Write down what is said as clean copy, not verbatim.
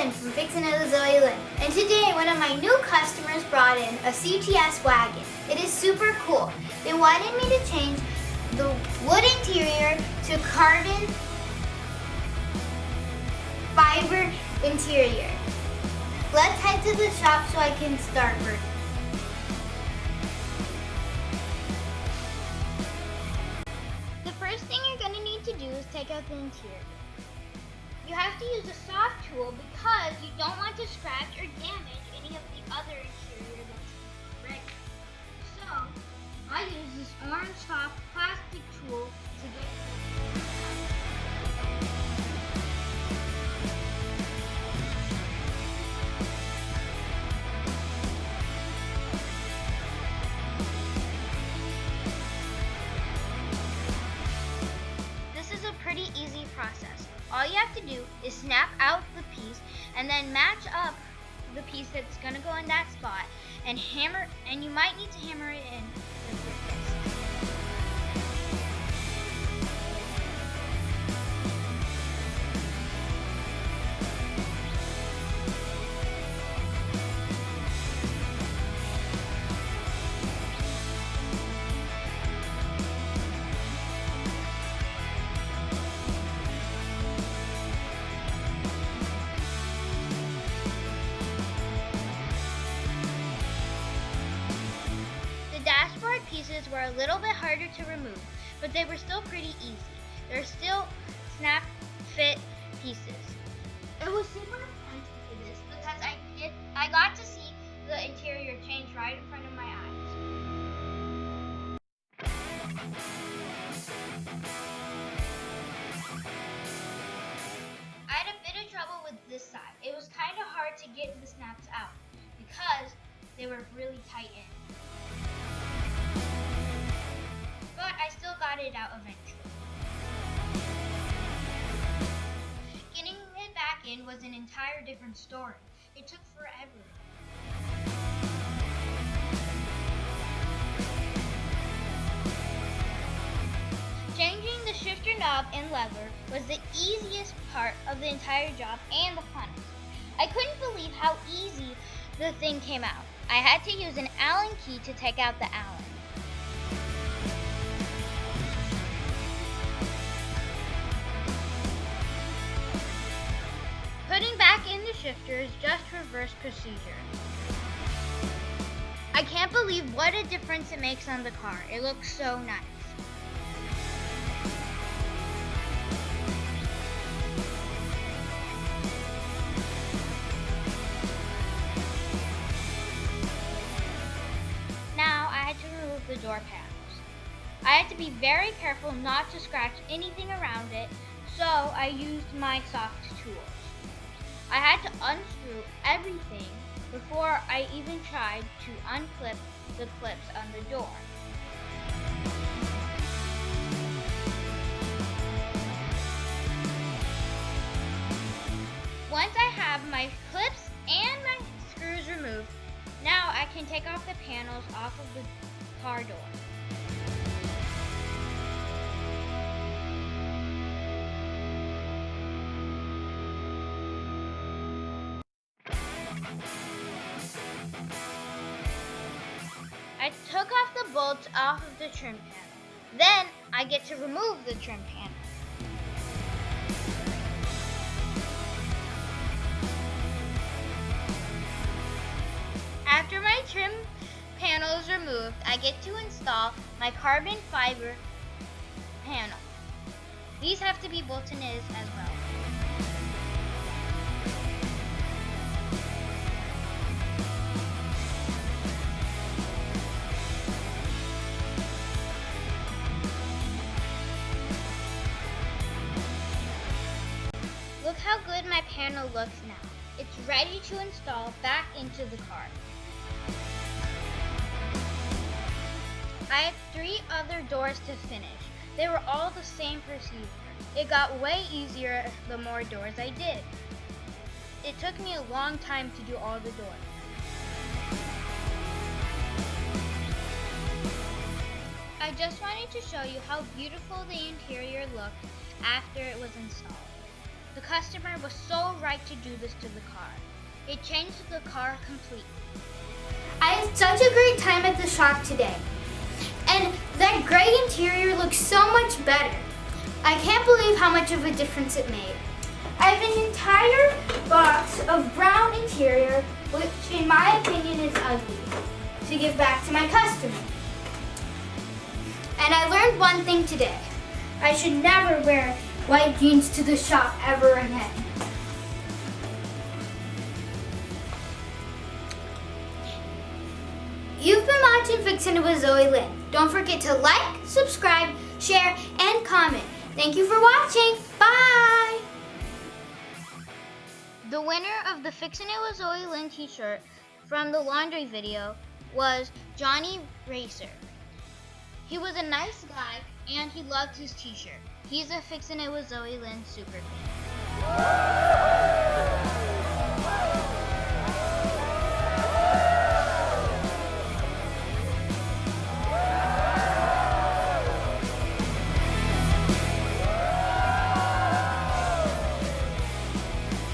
Lyn from Fixin with Zoe Lyn, and today one of my new customers brought in a CTS Wagon. It is super cool. They wanted me to change the wood interior to carbon fiber interior. Let's head to the shop so I can start working. The first thing you're going to need to do is take out the interior. You have to use a soft tool because you don't want to scratch or damage any of the other interior that's ready. So, I use this orange soft plastic tool to get pretty easy process. All you have to do is snap out the piece and then match up the piece that's going to go in that spot and hammer, and you might need to hammer it in with your fist. Dashboard pieces were a little bit harder to remove, but they were still pretty easy. They're still snap fit pieces. It was super fun to do this because I got to see the interior change right in front of my eyes. I had a bit of trouble with this side. It was kind of hard to get the snaps out because they were really tight in. But I still got it out eventually. Getting it back in was an entire different story. It took forever. Changing the shifter knob and lever was the easiest part of the entire job and the funnest. I couldn't believe how easy the thing came out. I had to use an Allen key to take out the Allen. Putting back in the shifter is just reverse procedure. I can't believe what a difference it makes on the car. It looks so nice. Now I had to remove the door panels. I had to be very careful not to scratch anything around it, so I used my soft tools. I had to unscrew everything before I even tried to unclip the clips on the door. Once I have my clips and my screws removed, now I can take off the panels off of the car door. I took off the bolts off of the trim panel. Then I get to remove the trim panel. After my trim panel is removed, I get to install my carbon fiber panel. These have to be bolted in as well. Look how good my panel looks now. It's ready to install back into the car. I had 3 other doors to finish. They were all the same procedure. It got way easier the more doors I did. It took me a long time to do all the doors. I just wanted to show you how beautiful the interior looked after it was installed. The customer was so right to do this to the car. It changed the car completely. I had such a great time at the shop today. And that gray interior looks so much better. I can't believe how much of a difference it made. I have an entire box of brown interior, which in my opinion is ugly, to give back to my customer. And I learned one thing today. I should never wear white jeans to the shop ever again. You've been watching Fixin' with Zoe Lyn. Don't forget to like, subscribe, share, and comment. Thank you for watching. Bye! The winner of the Fixin' It with Zoe Lyn t-shirt from the laundry video was Johnny Racer. He was a nice guy and he loved his t-shirt. He's a Fixin' It with Zoe Lyn super fan.